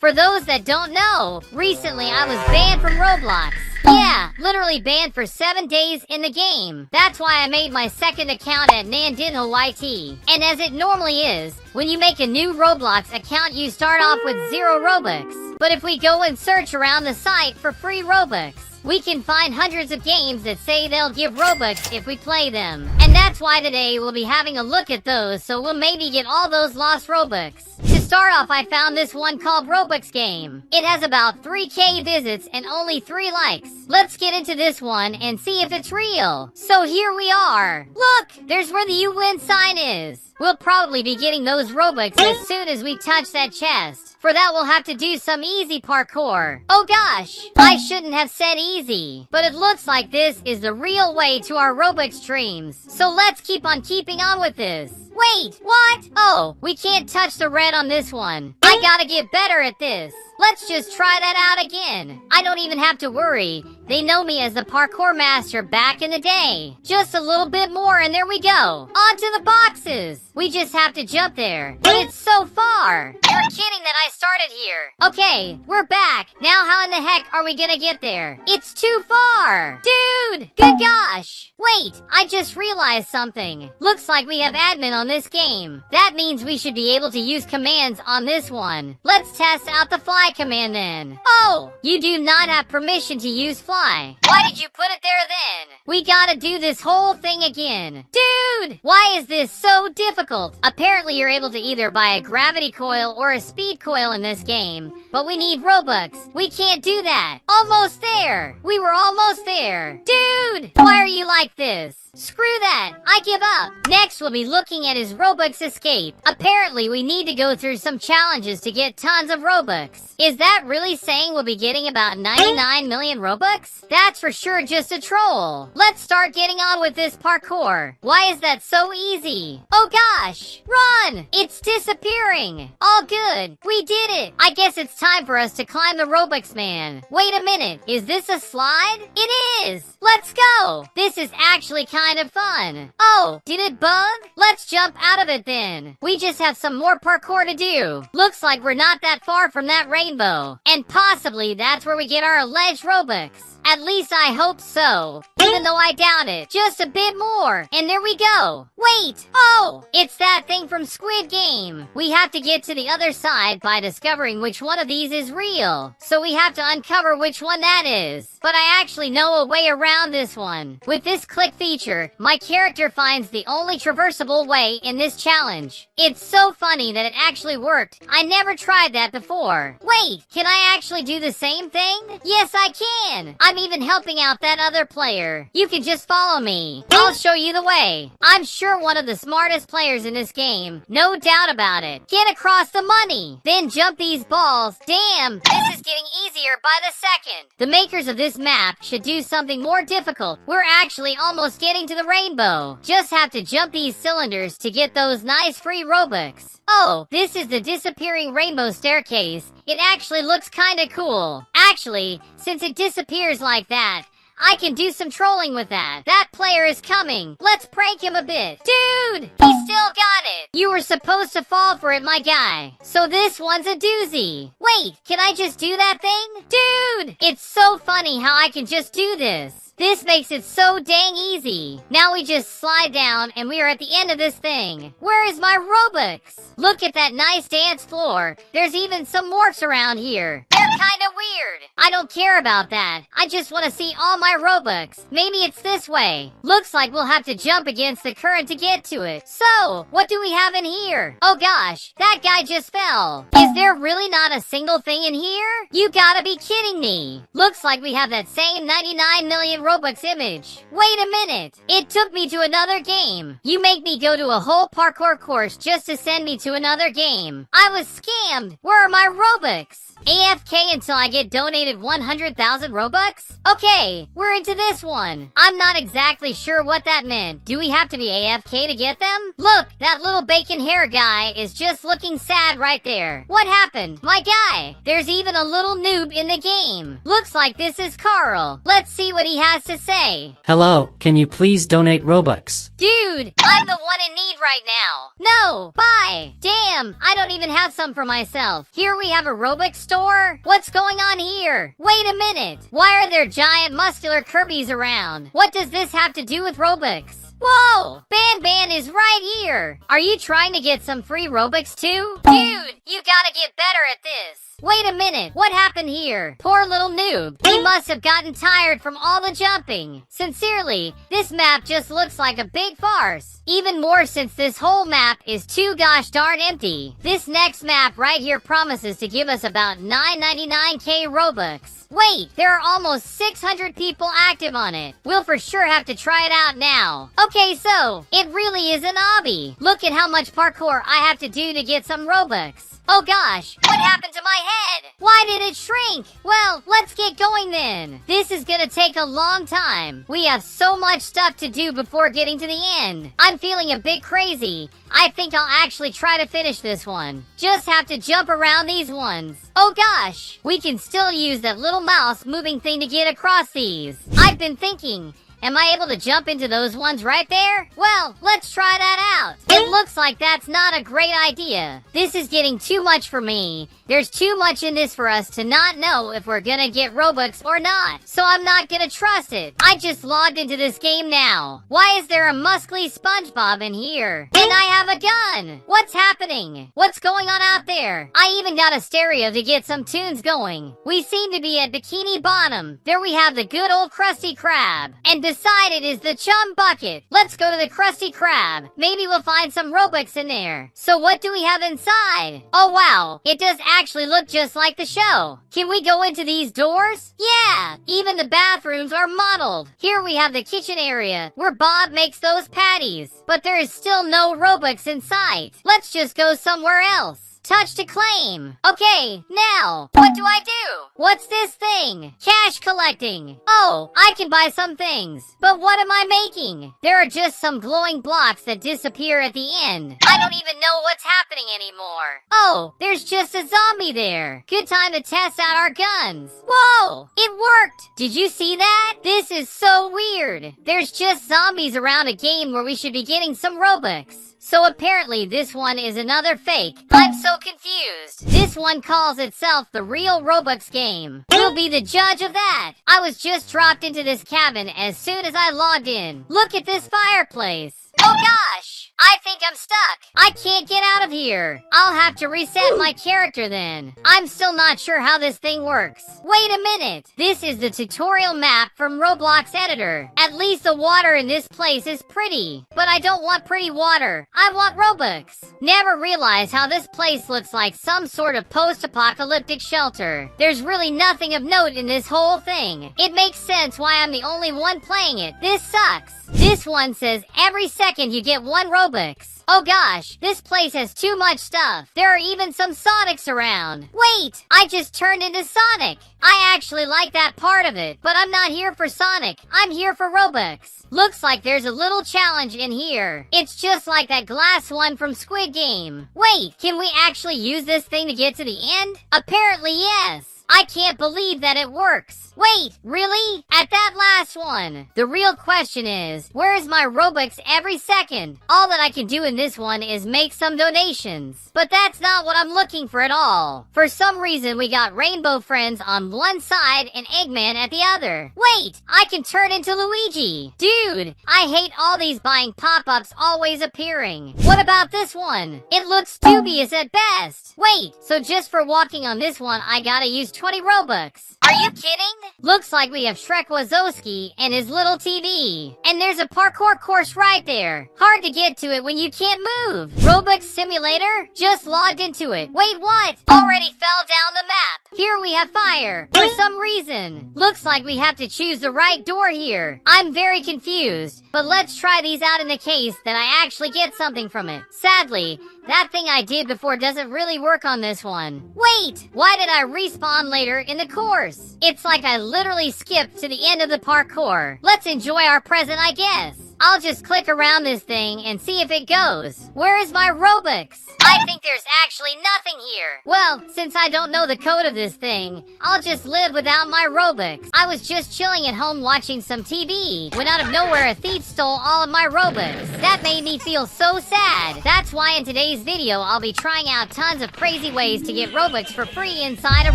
For those that don't know, recently I was banned from Roblox. Yeah, literally banned for 7 days in the game. That's why I made my second account at Nandinho YT. And as it normally is, when you make a new Roblox account, you start off with 0 Robux. But if we go and search around the site for free Robux, we can find hundreds of games that say they'll give Robux if we play them. And that's why today we'll be having a look at those, so we'll maybe get all those lost Robux. To start off, I found this one called Robux Game. It has about 3K visits and only 3 likes. Let's get into this one and see if it's real. So here we are. Look, there's where the you win sign is. We'll probably be getting those Robux as soon as we touch that chest. For that, we'll have to do some easy parkour. Oh gosh, I shouldn't have said easy. But it looks like this is the real way to our Robux dreams. So let's keep on keeping on with this. Wait, what? Oh, we can't touch the red on this one. I gotta get better at this. Let's just try that out again. I don't even have to worry. They know me as the parkour master back in the day. Just a little bit more and there we go. Onto the boxes. We just have to jump there. But it's so far. You're kidding that I started here. Okay, we're back. Now how in the heck are we gonna get there? It's too far. Dude, good gosh. Wait, I just realized something. Looks like we have admin on this game. That means we should be able to use commands on this one. Let's test out the fly command then. Oh, you do not have permission to use fly. Why did you put it there then? We gotta do this whole thing again. Dude, why is this so difficult? Apparently you're able to either buy a gravity coil or a speed coil in this game, but we need Robux. We can't do that. Almost there. We were almost there. Dude, why are you like this? Screw that. I give up. Next, we'll be looking at his Robux escape. Apparently, we need to go through some challenges to get tons of Robux. Is that really saying we'll be getting about 99 million Robux? That's for sure just a troll. Let's start getting on with this parkour. Why is that so easy? Oh gosh. Run! It's disappearing. All good. We did it. I guess it's time for us to climb the Robux man. Wait a minute. Is this a slide? It is. Let's go. This is actually kind of fun. Oh, did it bug? Let's jump out of it then. We just have some more parkour to do. Looks like we're not that far from that rainbow. And possibly that's where we get our alleged Robux. At least I hope so. Even though I doubt it. Just a bit more. And there we go. Wait. Oh, it's that thing from Squid Game. We have to get to the other side by discovering which one of these is real. So we have to uncover which one that is. But I actually know a way around this one. With this click feature, my character finds the only traversable way in this challenge. It's so funny that it actually worked. I never tried that before. Wait, can I actually do the same thing? Yes, I can. I'm even helping out that other player. You can just follow me. I'll show you the way. I'm sure one of the smartest players in this game. No doubt about it. Get across the money. Then jump these balls. Damn, this is getting easier by the second. The makers of this map should do something more difficult. We're actually almost getting to the rainbow. Just have to jump these cylinders to get those nice free Robux. Oh, this is the disappearing rainbow staircase. It actually looks kinda cool. Actually, since it disappears like that, I can do some trolling with that. That player is coming. Let's prank him a bit. Dude, he still got it. You were supposed to fall for it, my guy. So this one's a doozy. Wait, can I just do that thing? Dude, it's so funny how I can just do this. This makes it so dang easy. Now we just slide down and we are at the end of this thing. Where is my Robux? Look at that nice dance floor. There's even some morphs around here. They're kinda weird. I don't care about that. I just want to see all my Robux. Maybe it's this way. Looks like we'll have to jump against the current to get to it. So, what do we have in here? Oh gosh, that guy just fell. Is there really not a single thing in here? You gotta be kidding me. Looks like we have that same 99 million Robux image. Wait a minute. It took me to another game. You make me go to a whole parkour course just to send me to another game. I was scammed. Where are my Robux? AFK until I get donated 100,000 Robux? Okay, we're into this one. I'm not exactly sure what that meant. Do we have to be AFK to get them? Look, that little bacon hair guy is just looking sad right there. What happened? My guy. There's even a little noob in the game. Looks like this is Carl. Let's see what he has to say. Hello, can you please donate Robux? Dude, I'm the one in need right now. No, bye. Damn, I don't even have some for myself. Here we have a Robux store store? What's going on here? Wait a minute. Why are there giant muscular Kirby's around? What does this have to do with Robux? Whoa! Ban is right here! Are you trying to get some free Robux too? Dude, you gotta get better at this. Wait a minute, what happened here? Poor little noob. He must have gotten tired from all the jumping. Sincerely, this map just looks like a big farce. Even more since this whole map is too gosh darn empty. This next map right here promises to give us about 999k Robux. Wait, there are almost 600 people active on it. We'll for sure have to try it out now. Okay, so, it really is an obby. Look at how much parkour I have to do to get some Robux. Oh gosh, what happened to my head? Why did it shrink? Well, let's get going then. This is gonna take a long time. We have so much stuff to do before getting to the end. I'm feeling a bit crazy. I think I'll actually try to finish this one. Just have to jump around these ones. Oh gosh, we can still use that little mouse moving thing to get across these. I've been thinking, am I able to jump into those ones right there? Well, let's try that out. It looks like that's not a great idea. This is getting too much for me. There's too much in this for us to not know if we're gonna get Robux or not. So I'm not gonna trust it. I just logged into this game now. Why is there a muscly SpongeBob in here? And I have a gun. What's happening? What's going on out there? I even got a stereo to get some tunes going. We seem to be at Bikini Bottom. There we have the good old Krusty Krab. And beside it is the Chum Bucket. Let's go to the Krusty Krab. Maybe we'll find some Robux in there. So what do we have inside? Oh wow, it does actually look just like the show. Can we go into these doors? Yeah, even the bathrooms are modeled. Here we have the kitchen area where Bob makes those patties. But there is still no Robux in sight. Let's just go somewhere else. Touch to claim. Okay, now, what do I do? What's this thing? Cash collecting. Oh, I can buy some things. But what am I making? There are just some glowing blocks that disappear at the end. I don't even know what's happening anymore. Oh, there's just a zombie there. Good time to test out our guns. Whoa, it worked. Did you see that? This is so weird. There's just zombies around a game where we should be getting some Robux. So apparently this one is another fake. I'm so confused. This one calls itself the real Robux game. We'll be the judge of that. I was just dropped into this cabin as soon as I logged in. Look at this fireplace. Oh gosh, I think I'm stuck. I can't get out of here. I'll have to reset my character then. I'm still not sure how this thing works. Wait a minute. This is the tutorial map from Roblox Editor. At least the water in this place is pretty. But I don't want pretty water. I want Robux. Never realized how this place looks like some sort of post-apocalyptic shelter. There's really nothing of note in this whole thing. It makes sense why I'm the only one playing it. This sucks. This one says every second you get 1 Robux. Oh gosh, this place has too much stuff. There are even some Sonics around. Wait, I just turned into Sonic. I actually like that part of it, but I'm not here for Sonic. I'm here for Robux. Looks like there's a little challenge in here. It's just like that glass one from Squid Game. Wait, can we actually use this thing to get to the end? Apparently yes. I can't believe that it works. Wait, really? At that last one. The real question is, where is my Robux every second? All that I can do in this one is make some donations. But that's not what I'm looking for at all. For some reason, we got Rainbow Friends on one side and Eggman at the other. Wait, I can turn into Luigi. Dude, I hate all these buying pop-ups always appearing. What about this one? It looks dubious at best. Wait, so just for walking on this one, I gotta use 20 Robux. Are you kidding? Looks like we have Shrek Wazowski and his little TV. And there's a parkour course right there. Hard to get to it when you can't move. Robux Simulator? Just logged into it. Wait, what? Already fell down the map. Here we have fire. For some reason. Looks like we have to choose the right door here. I'm very confused. But let's try these out in the case that I actually get something from it. Sadly, that thing I did before doesn't really work on this one. Wait! Why did I respawn later in the course? It's like I literally skipped to the end of the parkour. Let's enjoy our present, I guess. I'll just click around this thing and see if it goes. Where is my Robux? I think there's actually nothing here. Well, since I don't know the code of this thing, I'll just live without my Robux. I was just chilling at home watching some TV when out of nowhere a thief stole all of my Robux. That made me feel so sad. That's why in today's video I'll be trying out tons of crazy ways to get Robux for free inside of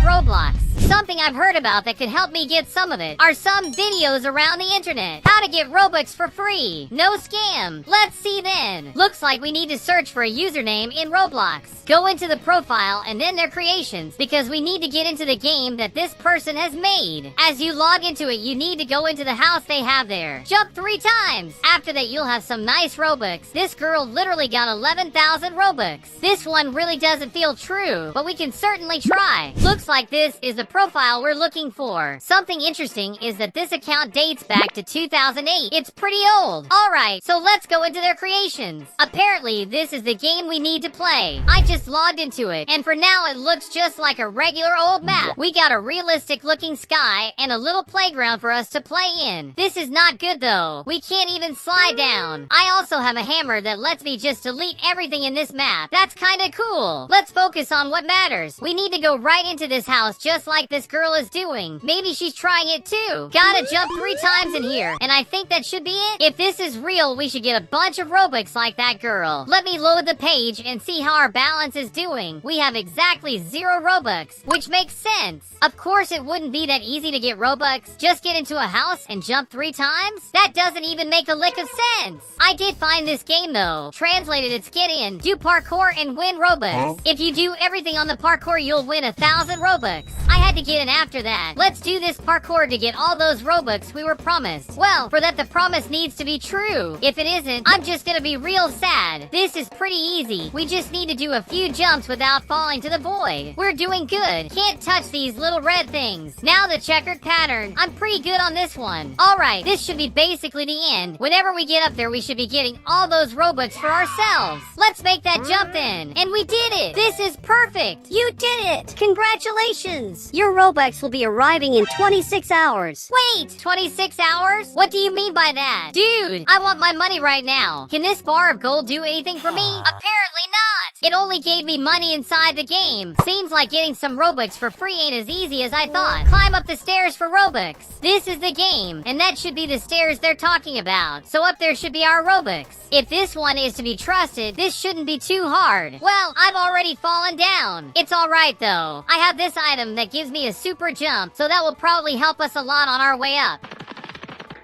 Roblox. Something I've heard about that could help me get some of it are some videos around the internet. How to get Robux for free. No scam. Let's see then. Looks like we need to search for a username in Roblox. Go into the profile and then their creations because we need to get into the game that this person has made. As you log into it, you need to go into the house they have there. Jump 3 times. After that, you'll have some nice Robux. This girl literally got 11,000 Robux. This one really doesn't feel true, but we can certainly try. Looks like this is the profile we're looking for. Something interesting is that this account dates back to 2008. It's pretty old. Alright, so let's go into their creations. Apparently, this is the game we need to play. I just logged into it, and for now it looks just like a regular old map. We got a realistic looking sky and a little playground for us to play in. This is not good though. We can't even slide down. I also have a hammer that lets me just delete everything in this map. That's kinda cool. Let's focus on what matters. We need to go right into this house just like this girl is doing. Maybe she's trying it too. Gotta jump 3 times in here, and I think that should be it. If this is real, we should get a bunch of Robux like that girl. Let me load the page and see how our balance is doing. We have exactly 0 Robux, which makes sense. Of course, it wouldn't be that easy to get Robux. Just get into a house and jump 3 times? That doesn't even make a lick of sense. I did find this game though. Translated, it's get in, do parkour, and win Robux. If you do everything on the parkour, you'll win 1,000 Robux. I had to get in after that. Let's do this parkour to get all those Robux we were promised. Well, for that the promise needs to be true. If it isn't, I'm just gonna be real sad. This is pretty easy. We just need to do a few jumps without falling to the void. We're doing good. Can't touch these little red things. Now the checkered pattern. I'm pretty good on this one. Alright, this should be basically the end. Whenever we get up there, we should be getting all those Robux for ourselves. Let's make that jump then. And we did it. This is perfect. You did it! Congratulations! Your Robux will be arriving in 26 hours. Wait, 26 hours? What do you mean by that? Dude, I want my money right now. Can this bar of gold do anything for me? Apparently not. It only gave me money inside the game. Seems like getting some Robux for free ain't as easy as I thought. Climb up the stairs for Robux. This is the game, and that should be the stairs they're talking about. So up there should be our Robux. If this one is to be trusted, this shouldn't be too hard. Well, I've already fallen down. It's alright though. I have this item that gives me a super jump, so that will probably help us a lot on our way up.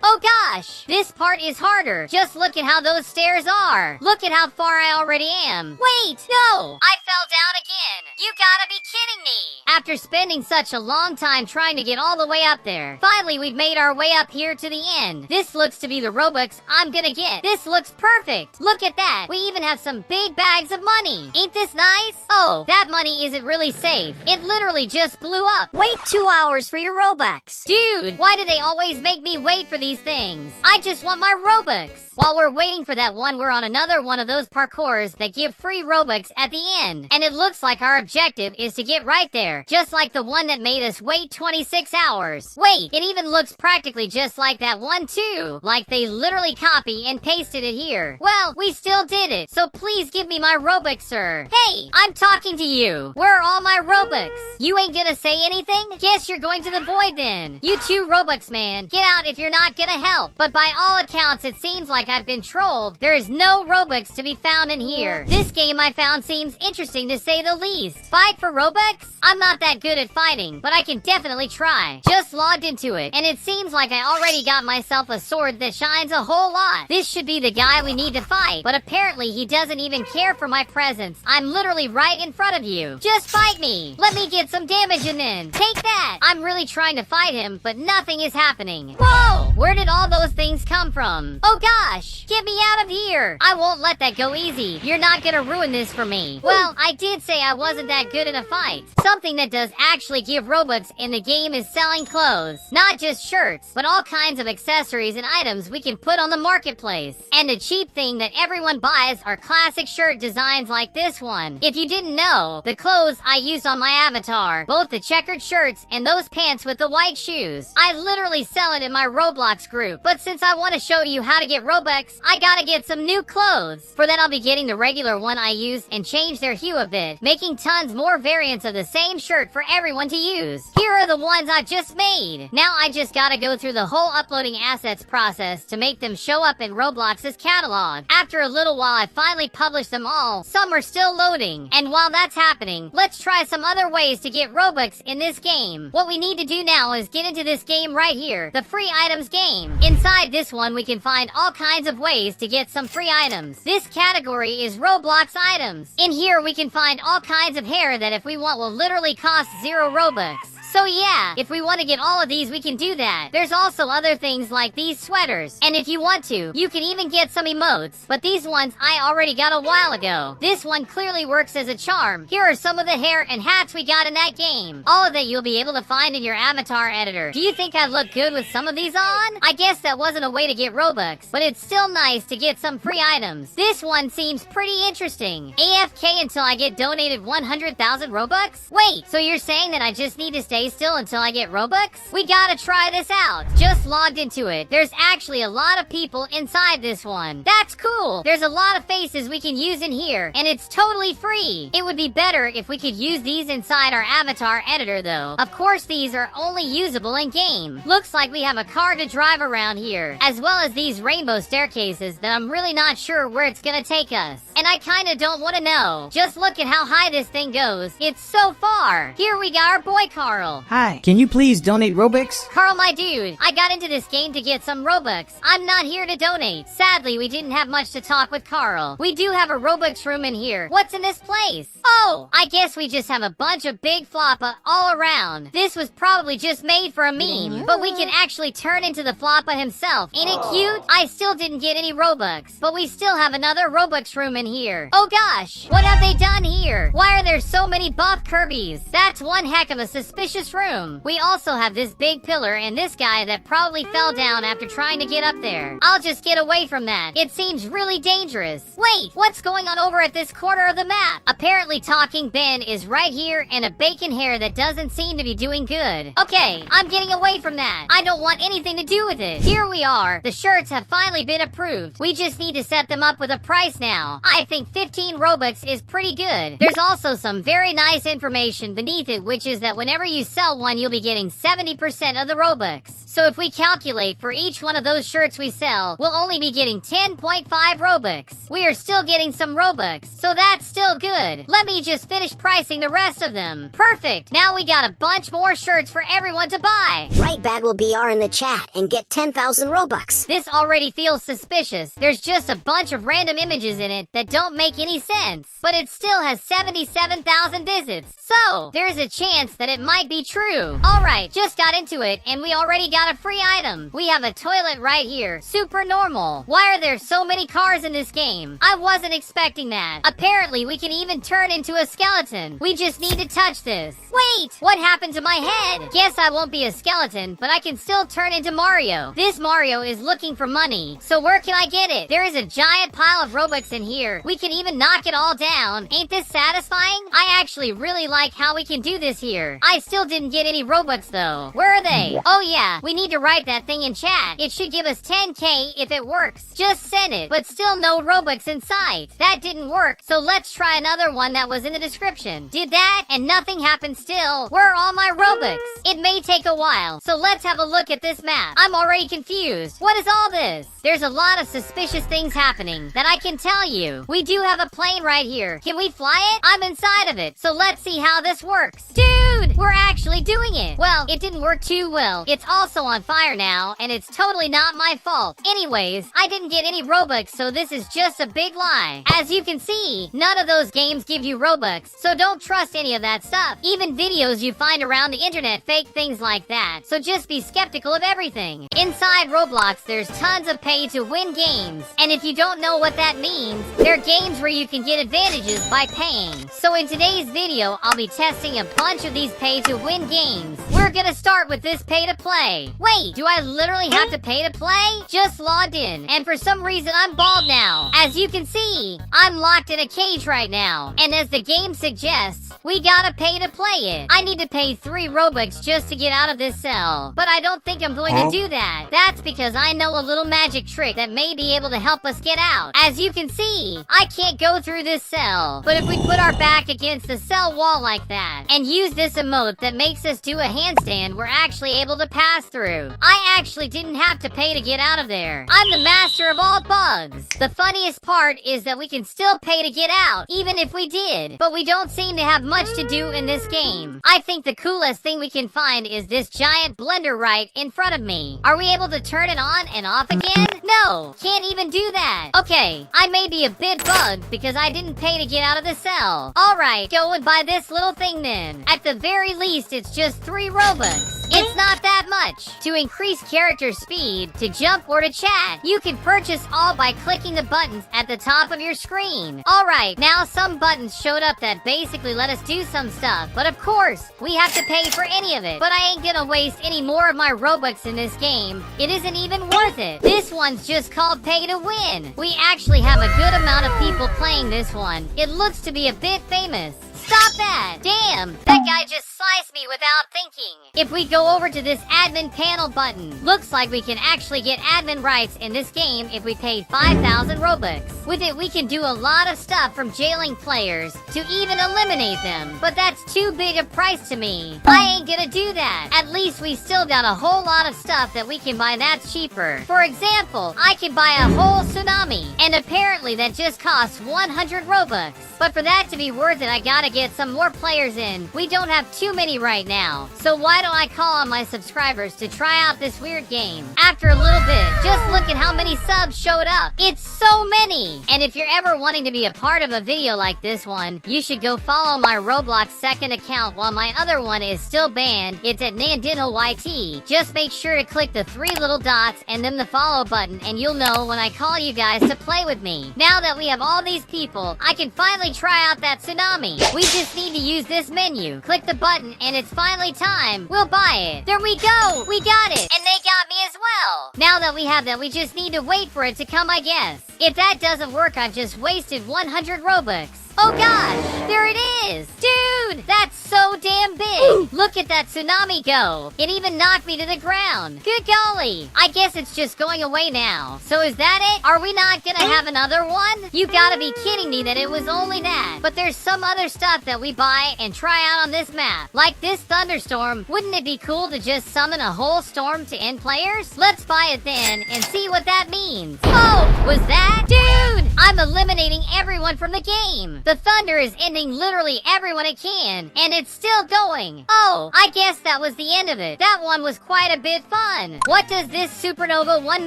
Oh gosh, this part is harder. Just look at how those stairs are. Look at how far I already am. Wait, no! I fell down again. You gotta be kidding me. After spending such a long time trying to get all the way up there, finally we've made our way up here to the end. This looks to be the Robux I'm gonna get. This looks perfect. Look at that. We even have some big bags of money. Ain't this nice? Oh, that money isn't really safe. It literally just blew up. Wait 2 hours for your Robux. Dude, why do they always make me wait for these things? I just want my Robux. While we're waiting for that one, we're on another one of those parkours that give free Robux at the end. And it looks like our objective is to get right there, just like the one that made us wait 26 hours. Wait, it even looks practically just like that one too. Like they literally copy and pasted it here. Well, we still did it, so please give me my Robux, sir. Hey, I'm talking to you. Where are all my Robux? You ain't gonna say anything? Guess you're going to the void then. You too, Robux man. Get out if you're not gonna help. But by all accounts, it seems like I've been trolled. There is no Robux to be found in here. This game I found seems interesting to say the least. Fight for Robux? I'm not that good at fighting, but I can definitely try. Just logged into it, and it seems like I already got myself a sword that shines a whole lot. This should be the guy we need to fight, but apparently he doesn't even care for my presence. I'm literally right in front of you. Just fight me. Let me get some damage and then take that. I'm really trying to fight him, but nothing is happening. Whoa! Where did all those things come from? Oh gosh! Get me out of here! I won't let that go easy. You're not gonna ruin this for me. Well, I did say I wasn't that good in a fight. Something that does actually give Robux in the game is selling clothes. Not just shirts, but all kinds of accessories and items we can put on the marketplace. And the cheap thing that everyone buys are classic shirt designs like this one. If you didn't know, the clothes I used on my avatar, both the checkered shirts and those pants with the white shoes, I literally sell it in my Roblox group. But since I want to show you how to get Robux, I gotta get some new clothes. For that, I'll be getting the regular one I use and change their hue a bit, making tons more variants of the same shirt for everyone to use. Here are the ones I've just made. Now I just gotta go through the whole uploading assets process to make them show up in Roblox's catalog. After a little while, I finally published them all. Some are still loading. And while that's happening, let's try some other ways to get Robux in this game. What we need to do now is get into this game right here, the free items game. Inside this one, we can find all kinds of ways to get some free items. This category is Roblox items. In here, we can find all kinds of hair that if we want will literally cost 0 Robux. So yeah, if we want to get all of these, we can do that. There's also other things like these sweaters. And if you want to, you can even get some emotes. But these ones I already got a while ago. This one clearly works as a charm. Here are some of the hair and hats we got in that game. All of that you'll be able to find in your avatar editor. Do you think I'd look good with some of these on? I guess that wasn't a way to get Robux, but it's still nice to get some free items. This one seems pretty interesting. AFK until I get donated 100,000 Robux? Wait, so you're saying that I just need to stay still until I get Robux? We gotta try this out. Just logged into it. There's actually a lot of people inside this one. That's cool. There's a lot of faces we can use in here, and it's totally free. It would be better if we could use these inside our avatar editor though. Of course, these are only usable in game. Looks like we have a car to drive around here, as well as these rainbow staircases that I'm really not sure where it's gonna take us. And I kinda don't wanna know. Just look at how high this thing goes. It's so far. Here we got our boy Carl. Hi, can you please donate Robux? Carl, my dude, I got into this game to get some Robux. I'm not here to donate. Sadly, we didn't have much to talk with Carl. We do have a Robux room in here. What's in this place? Oh, I guess we just have a bunch of big floppa all around. This was probably just made for a meme, but we can actually turn into the floppa himself. Ain't it cute? I still didn't get any Robux, but we still have another Robux room in here. Oh gosh, what have they done here? Why are there so many buff Kirby's? That's one heck of a suspicious room. We also have this big pillar and this guy that probably fell down after trying to get up there. I'll just get away from that. It seems really dangerous. Wait, what's going on over at this corner of the map? Apparently Talking Ben is right here and a bacon hair that doesn't seem to be doing good. Okay, I'm getting away from that. I don't want anything to do with it. Here we are. The shirts have finally been approved. We just need to set them up with a price now. I think 15 Robux is pretty good. There's also some very nice information beneath it, which is that whenever you sell one, you'll be getting 70% of the Robux. So if we calculate for each one of those shirts we sell, we'll only be getting 10.5 Robux. We are still getting some Robux, so that's still good. Let me just finish pricing the rest of them. Perfect. Now we got a bunch more shirts for everyone to buy. Right bag will BR in the chat and get 10,000 Robux. This already feels suspicious. There's just a bunch of random images in it that don't make any sense, but it still has 77,000 visits. So there's a chance that it might be true. Alright, just got into it and we already got a free item. We have a toilet right here. Super normal. Why are there so many cars in this game? I wasn't expecting that. Apparently we can even turn into a skeleton. We just need to touch this. Wait, what happened to my head? Guess I won't be a skeleton, but I can still turn into Mario. This Mario is looking for money. So where can I get it? There is a giant pile of Robux in here. We can even knock it all down. Ain't this satisfying? I actually really like how we can do this here. I still didn't get any Robux though. Where are they? Oh yeah, we need to write that thing in chat. It should give us 10k if it works. Just send it, but still no Robux in sight. That didn't work, so let's try another one that was in the description. Did that, and nothing happened still. Where are all my Robux? It may take a while, so let's have a look at this map. I'm already confused. What is all this? There's a lot of suspicious things happening that I can tell you. We do have a plane right here. Can we fly it? I'm inside of it, so let's see how this works. Dude, we're actually doing it. Well, it didn't work too well. It's also on fire now, and it's totally not my fault. Anyways, I didn't get any Robux, so this is just a big lie. As you can see, none of those games give you Robux, so don't trust any of that stuff. Even videos you find around the internet fake things like that, so just be skeptical of everything. Inside Roblox, there's tons of pay-to-win games, and if you don't know what that means, they're games where you can get advantages by paying. So in today's video, I'll be testing a bunch of these pay-to-win games. We're gonna start with this pay-to-play. Wait, do I literally have to pay to play? Just logged in, and for some reason I'm bald now. As you can see, I'm locked in a cage right now, and as the game suggests, we gotta pay to play it. I need to pay 3 Robux just to get out of this cell, but I don't think I'm going to do that. That's because I know a little magic trick that may be able to help us get out. As you can see, I can't go through this cell, but if we put our back against the cell wall like that, and use this emote that makes us do a handstand, we're actually able to pass through. I actually didn't have to pay to get out of there. I'm the master of all bugs. The funniest part is that we can still pay to get out, even if we did, but we don't seem to have much to do in this game. I think the coolest thing we can find is this giant blender right in front of me. Are we able to turn it on and off again? No, can't even do that. Okay, I may be a bit bugged because I didn't pay to get out of the cell. Alright, go and buy this little thing then. At the very least, it's just 3 Robux. It's not that much. To increase character speed, to jump or to chat, you can purchase all by clicking the buttons at the top of your screen. Alright, now some buttons showed up that basically let us do some stuff, but of course, we have to pay for any of it. But I ain't gonna waste any more of my Robux in this game. It isn't even worth it. This one's just called Pay to Win. We actually have a good amount of people playing this one. It looks to be a bit famous. Stop that! Damn, that guy just sliced me without thinking. If we go over to this admin panel button, looks like we can actually get admin rights in this game if we pay 5,000 Robux. With it, we can do a lot of stuff from jailing players to even eliminate them. But that's too big a price to me. I ain't gonna do that. At least we still got a whole lot of stuff that we can buy that's cheaper. For example, I can buy a whole tsunami, and apparently that just costs 100 Robux. But for that to be worth it, I gotta get some more players in. We don't have too many right now, so why don't I call on my subscribers to try out this weird game? After a little bit, just look at how many subs showed up. It's so many! And if you're ever wanting to be a part of a video like this one, you should go follow my Roblox second account while my other one is still banned. It's at NandinoYT. Just make sure to click the 3 little dots and then the follow button, and you'll know when I call you guys to play with me. Now that we have all these people, I can finally try out that tsunami. We just need to use this menu. Click the button and it's finally time. We'll buy it. There we go. We got it. And they got me as well. Now that we have that, we just need to wait for it to come, I guess. If that doesn't work, I've just wasted 100 Robux. Oh gosh, there it is. Dude, that's so damn big. Look at that tsunami go. It even knocked me to the ground. Good golly. I guess it's just going away now. So is that it? Are we not gonna have another one? You gotta be kidding me that it was only that. But there's some other stuff that we buy and try out on this map. Like this thunderstorm. Wouldn't it be cool to just summon a whole storm to end players? Let's buy it then and see what that means. Oh, was that? Dude, I'm eliminating everyone from the game. The thunder is ending literally everyone it can, and it's still going. Oh, I guess that was the end of it. That one was quite a bit fun. What does this supernova one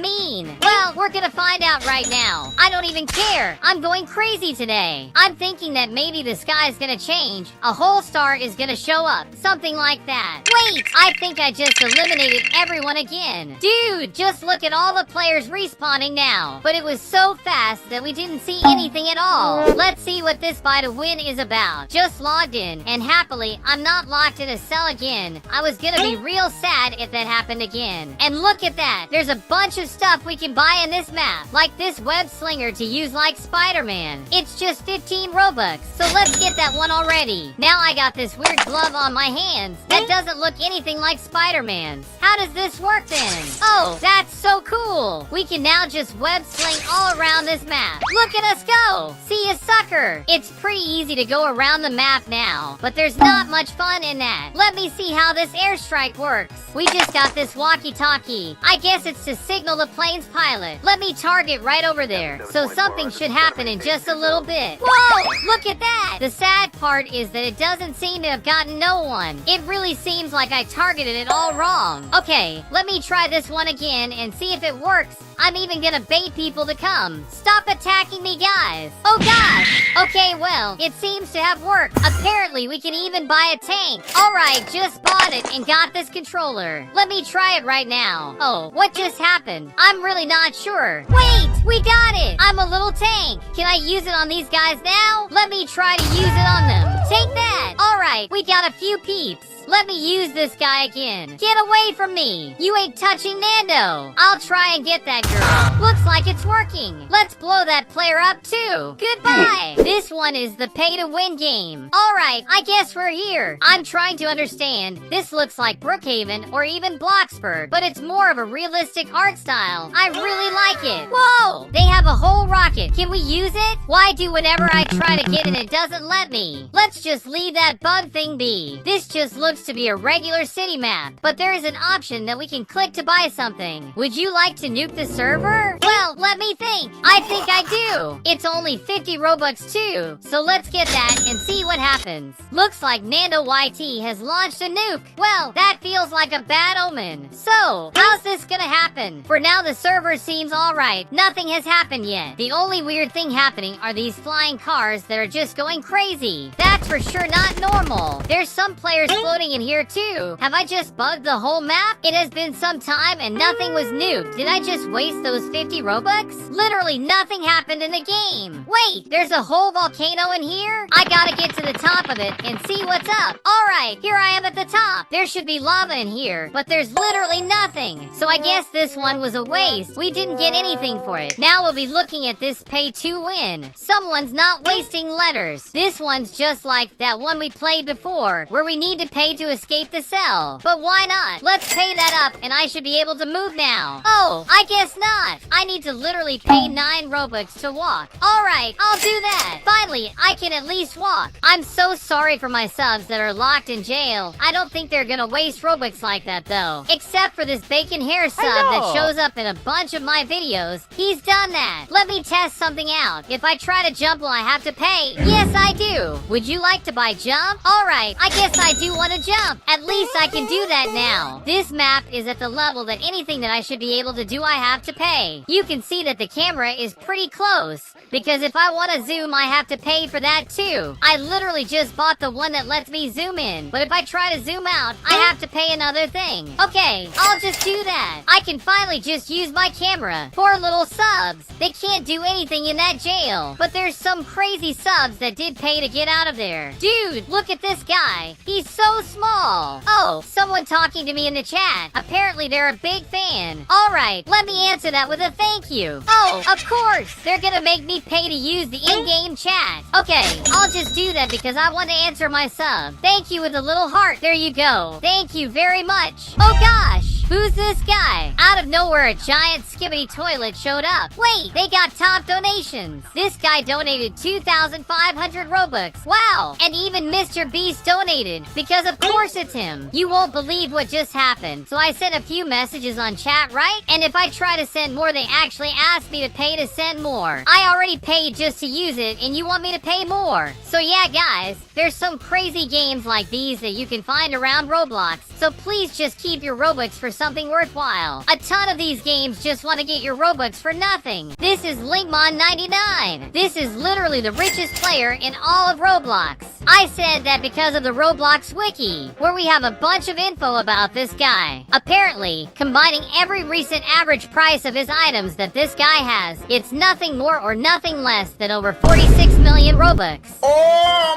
mean? Well, we're gonna find out right now. I don't even care. I'm going crazy today. I'm thinking that maybe the sky is gonna change. A whole star is gonna show up. Something like that. Wait, I think I just eliminated everyone again. Dude, just look at all the players respawning now. But it was so fast that we didn't see anything at all. Let's see what this buy to win is about. Just logged in, and happily, I'm not locked in a cell again. I was gonna be real sad if that happened again. And look at that. There's a bunch of stuff we can buy in this map, like this web slinger to use like Spider-Man. It's just 15 Robux, so let's get that one already. Now I got this weird glove on my hands that doesn't look anything like Spider-Man's. How does this work then? Oh, that's so cool. We can now just web sling all around this map. Look at us go. See ya, sucker. It's pretty easy to go around the map now, but there's not much fun in that. Let me see how this airstrike works. We just got this walkie-talkie. I guess it's to signal the plane's pilot. Let me target right over there, so something should happen in just a little bit. Whoa, look at that. The sad part is that it doesn't seem to have gotten no one. It really seems like I targeted it all wrong. Okay, let me try this one again and see if it works. I'm even gonna bait people to come. Stop attacking me, guys. Oh gosh. Okay, well, it seems to have worked. Apparently, we can even buy a tank. Alright, just bought it and got this controller. Let me try it right now. Oh, what just happened? I'm really not sure. Wait, we got it. I'm a little tank. Can I use it on these guys now? Let me try to use it on them. Take that. Alright, we got a few peeps. Let me use this guy again. Get away from me. You ain't touching Nando. I'll try and get that girl. Looks like it's working. Let's blow that player up too. Goodbye. This one is the pay to win game. Alright, I guess we're here. I'm trying to understand. This looks like Brookhaven or even Bloxburg, but it's more of a realistic art style. I really like it. Whoa! They have a whole rocket. Can we use it? Why do whenever I try to get in it doesn't let me? Let's just leave that bug thing be. This just looks to be a regular city map, but there is an option that we can click to buy something. Would you like to nuke the server? Well, let me think. I think I do. It's only 50 Robux too, so let's get that and see what happens. Looks like Nando YT has launched a nuke. Well, that feels like a bad omen. So, how's this gonna happen? For now, the server seems alright. Nothing has happened yet. The only weird thing happening are these flying cars that are just going crazy. That's for sure not normal. There's some players floating in here too. Have I just bugged the whole map? It has been some time and nothing was nuked. Did I just waste those 50 Robux? Literally nothing happened in the game. Wait, there's a whole volcano in here? I gotta get to the top of it and see what's up. Alright, here I am at the top. There should be lava in here, but there's literally nothing. So I guess this one was a waste. We didn't get anything for it. Now we'll be looking at this pay to win. Someone's not wasting letters. This one's just like that one we played before, where we need to pay to escape the cell. But why not? Let's pay that up and I should be able to move now. Oh, I guess not. I need to literally pay 9 Robux to walk. Alright, I'll do that. Finally, I can at least walk. I'm so sorry for my subs that are locked in jail. I don't think they're gonna waste Robux like that though. Except for this bacon hair sub that shows up in a bunch of my videos. He's done that. Let me test something out. If I try to jump, will I have to pay? Yes, I do. Would you like to buy jump? Alright, I guess I do want to jump. At least I can do that now. This map is at the level that anything that I should be able to do I have to pay. You can see that the camera is pretty close, because if I want to zoom I have to pay for that too. I literally just bought the one that lets me zoom in, but if I try to zoom out I have to pay another thing. Okay, I'll just do that. I can finally just use my camera. Poor little subs. They can't do anything in that jail, but there's some crazy subs that did pay to get out of there. Dude, look at this guy. He's so small. Oh, someone talking to me in the chat. Apparently they're a big fan. Alright, let me answer that with a thank you. Oh, of course. They're gonna make me pay to use the in-game chat. Okay, I'll just do that because I want to answer my sub. Thank you with a little heart. There you go. Thank you very much. Oh gosh. Who's this guy? Out of nowhere, a giant skibbity toilet showed up. Wait, they got top donations. This guy donated 2,500 Robux. Wow. And even Mr. Beast donated, because of course it's him. You won't believe what just happened. So I sent a few messages on chat, right? And if I try to send more, they actually ask me to pay to send more. I already paid just to use it, and you want me to pay more. So yeah, guys, there's some crazy games like these that you can find around Roblox. So please just keep your Robux for something worthwhile. A ton of these games just want to get your Robux for nothing. This is Linkmon99. This is literally the richest player in all of Roblox. I said that because of the Roblox wiki, where we have a bunch of info about this guy. Apparently, combining every recent average price of his items that this guy has, it's nothing more or nothing less than over 46 million Robux.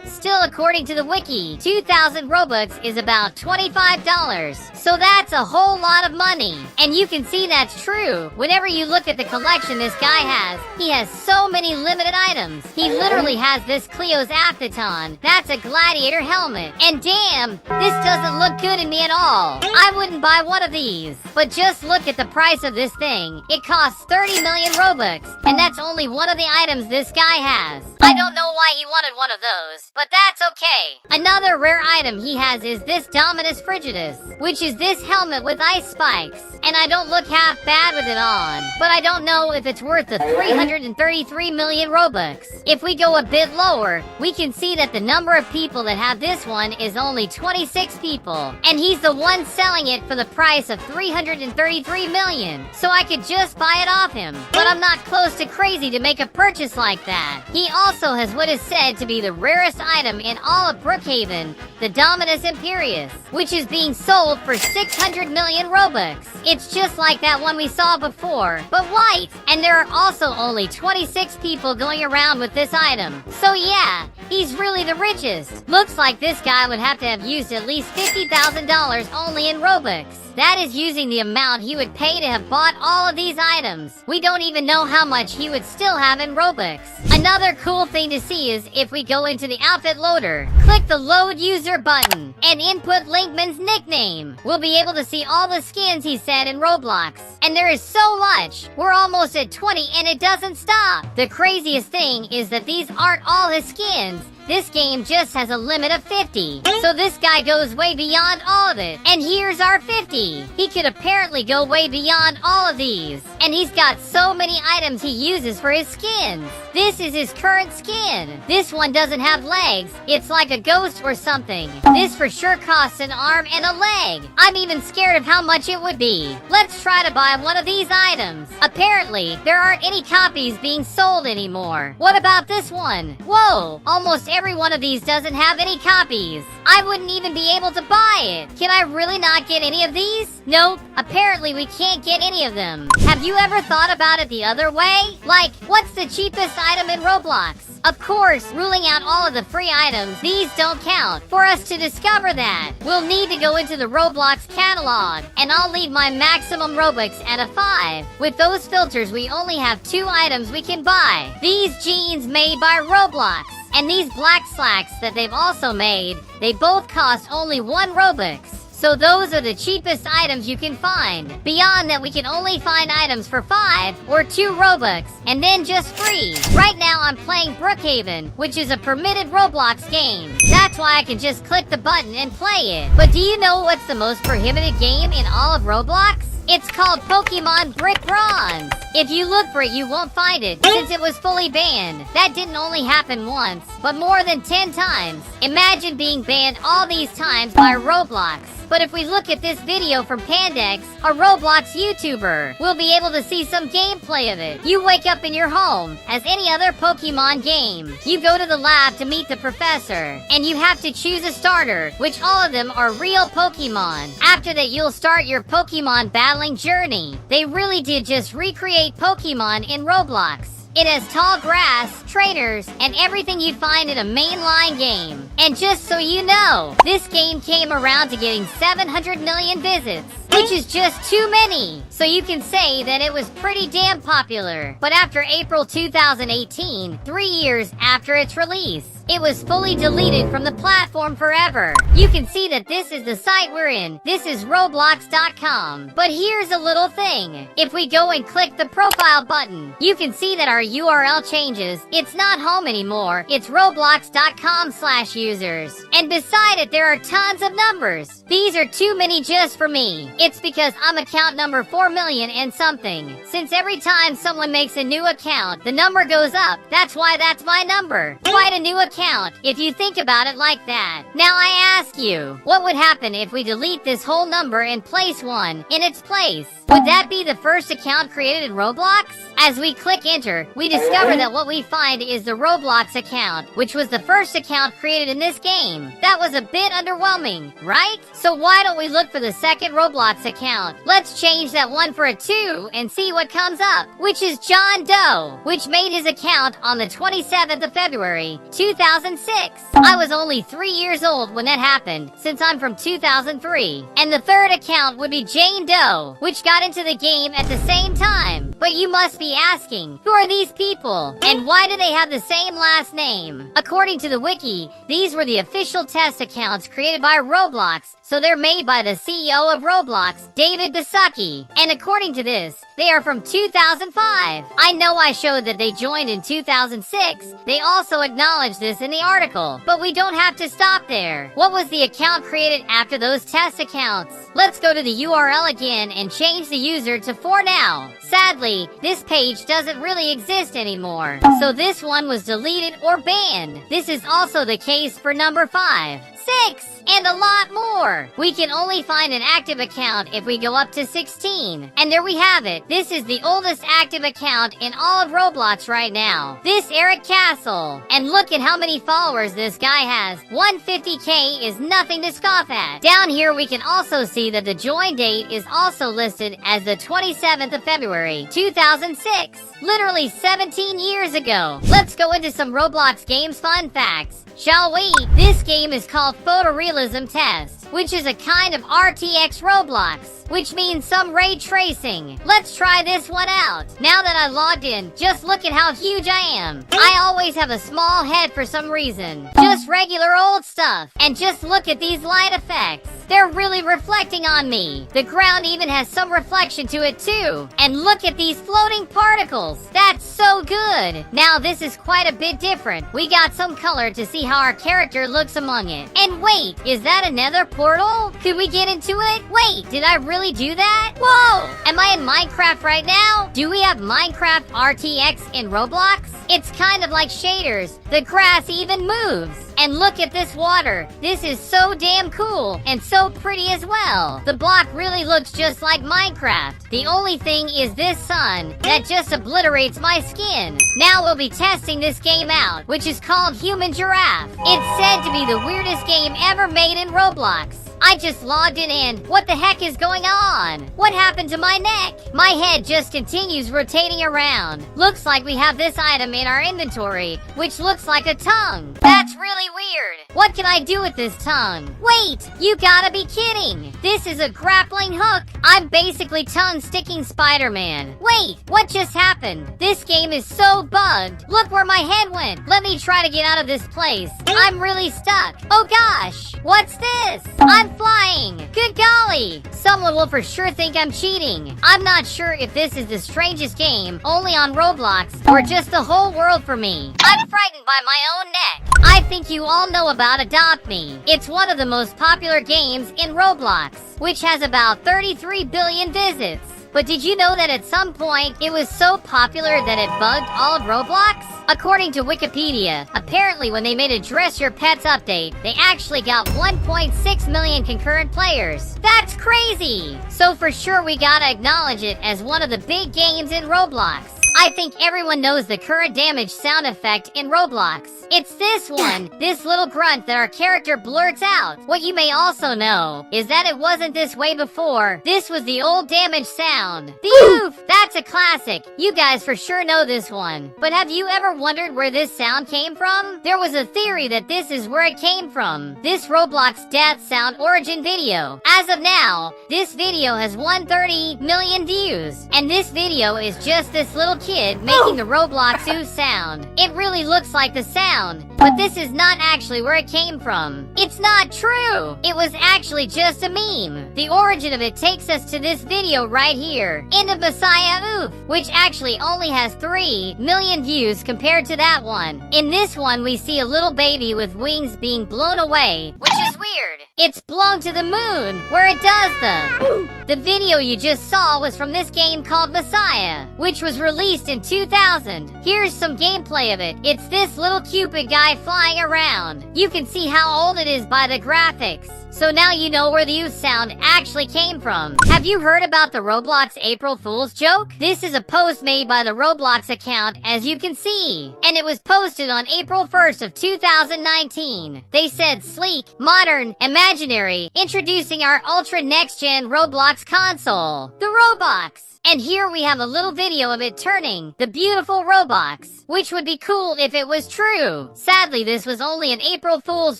Still, according to the wiki, 2,000 Robux is about $25. So that's a whole lot of money. And you can see that's true. Whenever you look at the collection this guy has, he has so many limited items. He literally has this Cleo's Aphthiton. That's a gladiator helmet. And damn, this doesn't look good in me at all. I wouldn't buy one of these. But just look at the price of this thing. It costs 30 million Robux. And that's only one of the items this guy has. I don't don't know why he wanted one of those, but that's okay. Another rare item he has is this Dominus Frigidus, which is this helmet with ice spikes. And I don't look half bad with it on, but I don't know if it's worth the 333 million Robux. If we go a bit lower, we can see that the number of people that have this one is only 26 people, and he's the one selling it for the price of 333 million, so I could just buy it off him. But I'm not close to crazy to make a purchase like that. He also has what is said to be the rarest item in all of Brookhaven, the Dominus Imperius, which is being sold for 600 million Robux. It's just like that one we saw before, but white. And there are also only 26 people going around with this item. So yeah, he's really the richest. Looks like this guy would have to have used at least $50,000 only in Robux. That is using the amount he would pay to have bought all of these items. We don't even know how much he would still have in Robux. Another cool thing to see is if we go into the outfit loader, click the load user button, and input Linkman's nickname. We'll be able to see all the skins he said in Roblox. And there is so much. We're almost at 20 and it doesn't stop. The craziest thing is that these aren't all his skins. This game just has a limit of 50. So this guy goes way beyond all of it. And here's our 50. He could apparently go way beyond all of these. And he's got so many items he uses for his skins. This is his current skin. This one doesn't have legs. It's like a ghost or something. This for sure costs an arm and a leg. I'm even scared of how much it would be. Let's try to buy one of these items. Apparently, there aren't any copies being sold anymore. What about this one? Whoa, almost every one of these doesn't have any copies. I wouldn't even be able to buy it. Can I really not get any of these? Nope, apparently we can't get any of them. Have you ever thought about it the other way? Like, what's the cheapest item in Roblox? Of course, ruling out all of the free items, these don't count. For us to discover that, we'll need to go into the Roblox catalog, and I'll leave my maximum Robux at a 5. With those filters, we only have 2 items we can buy. These jeans made by Roblox, and these black slacks that they've also made, they both cost only 1 Robux. So those are the cheapest items you can find. Beyond that, we can only find items for 5 or 2 Robux, and then just free. Right now, I'm playing Brookhaven, which is a permitted Roblox game. That's why I can just click the button and play it. But do you know what's the most prohibited game in all of Roblox? It's called Pokemon Brick Bronze. If you look for it, you won't find it, since it was fully banned. That didn't only happen once, but more than 10 times. Imagine being banned all these times by Roblox. But if we look at this video from Pandex, a Roblox YouTuber, we'll be able to see some gameplay of it. You wake up in your home, as any other Pokemon game. You go to the lab to meet the professor, and you have to choose a starter, which all of them are real Pokemon. After that, you'll start your Pokemon battling journey. They really did just recreate Pokemon in Roblox. It has tall grass, trainers, and everything you'd find in a mainline game. And just so you know, this game came around to getting 700 million visits, which is just too many. So you can say that it was pretty damn popular. But after April 2018, 3 years after its release, it was fully deleted from the platform forever. You can see that this is the site we're in. This is Roblox.com. But here's a little thing. If we go and click the profile button, you can see that our URL changes. It's not home anymore. It's Roblox.com/users. And beside it, there are tons of numbers. These are too many just for me. It's because I'm account number 4 million and something. Since every time someone makes a new account, the number goes up. That's why that's my number. Quite a new account, if you think about it like that. Now I ask you, what would happen if we delete this whole number and place one in its place? Would that be the first account created in Roblox? As we click enter, we discover that what we find is the Roblox account, which was the first account created in this game. That was a bit underwhelming, right? So why don't we look for the second Roblox account? Let's change that 1 for a 2 and see what comes up, which is John Doe, which made his account on the 27th of February, 2006. I was only 3 years old when that happened, since I'm from 2003. And the third account would be Jane Doe, which got into the game at the same time. But you must be asking, who are these people? And why do they have the same last name? According to the wiki, these were the official test accounts created by Roblox, so they're made by the CEO of Roblox, David Basaki. And according to this, they are from 2005. I know I showed that they joined in 2006. They also acknowledged this in the article, but we don't have to stop there. What was the account created after those test accounts? Let's go to the URL again and change the user to For Now. Sadly, this page doesn't really exist anymore, so this one was deleted or banned. This is also the case for number 5, 6, and a lot more. We can only find an active account if we go up to 16. And there we have it. This is the oldest active account in all of Roblox right now. This Eric Castle. And look at how many followers this guy has. 150k is nothing to scoff at. Down here we can also see that the join date is also listed as the 27th of February, 2006. Literally 17 years ago. Let's go into some Roblox games fun facts. Shall we? This game is called Photorealism Test, which is a kind of RTX Roblox, which means some ray tracing. Let's try this one out. Now that I logged in, just look at how huge I am. I always have a small head for some reason. Just regular old stuff. And just look at these light effects. They're really reflecting on me. The ground even has some reflection to it too. And look at these floating particles. That's so good. Now this is quite a bit different. We got some color to see how our character looks among it. And wait, is that another portal? Could we get into it? Wait, did I really do that? Whoa! Am I in Minecraft right now? Do we have Minecraft RTX in Roblox? It's kind of like shaders. The grass even moves. And look at this water. This is so damn cool and so pretty as well. The block really looks just like Minecraft. The only thing is this sun that just obliterates my skin. Now we'll be testing this game out, which is called Human Giraffe. It's said to be the weirdest game ever made in Roblox. I just logged in and what the heck is going on? What happened to my neck? My head just continues rotating around. Looks like we have this item in our inventory, which looks like a tongue. That's really weird. What can I do with this tongue? Wait, you gotta be kidding. This is a grappling hook. I'm basically tongue-sticking Spider-Man. Wait, what just happened? This game is so bugged. Look where my head went. Let me try to get out of this place. I'm really stuck. Oh gosh, what's this? I'm flying. Good golly. Someone will for sure think I'm cheating. I'm not sure if this is the strangest game only on Roblox or just the whole world for me. I'm frightened by my own neck. I think you all know about Adopt Me. It's one of the most popular games in Roblox, which has about 33 billion visits. But did you know that at some point, it was so popular that it bugged all of Roblox? According to Wikipedia, apparently when they made a Dress Your Pets update, they actually got 1.6 million concurrent players. That's crazy! So for sure we gotta acknowledge it as one of the big games in Roblox. I think everyone knows the current damage sound effect in Roblox. It's this one, this little grunt that our character blurts out. What you may also know is that it wasn't this way before. This was the old damage sound. The oof! That's a classic. You guys for sure know this one. But have you ever wondered where this sound came from? There was a theory that this is where it came from. This Roblox death sound origin video. As of now, this video has 130 million views. And this video is just this little kid making the Roblox ooh sound. It really looks like the sound, but this is not actually where it came from. It's not true! It was actually just a meme. The origin of it takes us to this video right here, End of Messiah Oof, which actually only has 3 million views compared to that one. In this one, we see a little baby with wings being blown away, which is weird. It's blown to the moon, where it does the video you just saw was from this game called Messiah, which was released in 2000. Here's some gameplay of it. It's this little Cupid guy flying around. You can see how old it is by the graphics. So now you know where the youth sound actually came from. Have you heard about the Roblox April Fool's joke? This is a post made by the Roblox account, as you can see. And it was posted on April 1st of 2019. They said sleek, modern, imaginary, introducing our ultra next-gen Roblox console, the Robux. And here we have a little video of it turning the beautiful Robux, which would be cool if it was true. Sadly, this was only an April Fool's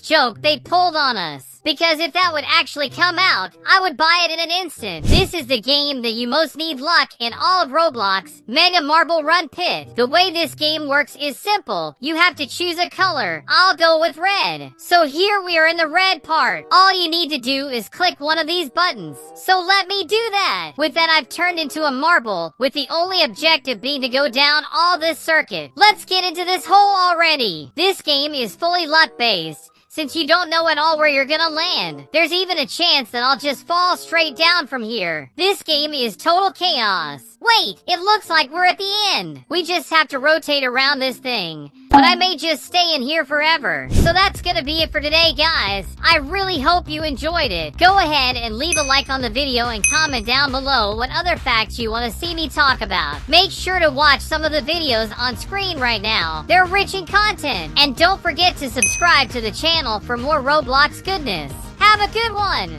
joke they pulled on us. because if that would actually come out, I would buy it in an instant. This is the game that you most need luck in all of Roblox, Mega Marble Run Pit. The way this game works is simple. You have to choose a color. I'll go with red. So here we are in the red part. All you need to do is click one of these buttons. So let me do that. With that, I've turned into a marble, with the only objective being to go down all this circuit. Let's get into this hole already. This game is fully luck-based, since you don't know at all where you're gonna land. There's even a chance that I'll just fall straight down from here. This game is total chaos. Wait, it looks like we're at the end. We just have to rotate around this thing. But I may just stay in here forever. So that's gonna be it for today, guys. I really hope you enjoyed it. Go ahead and leave a like on the video and comment down below what other facts you want to see me talk about. Make sure to watch some of the videos on screen right now. They're rich in content. And don't forget to subscribe to the channel for more Roblox goodness. Have a good one!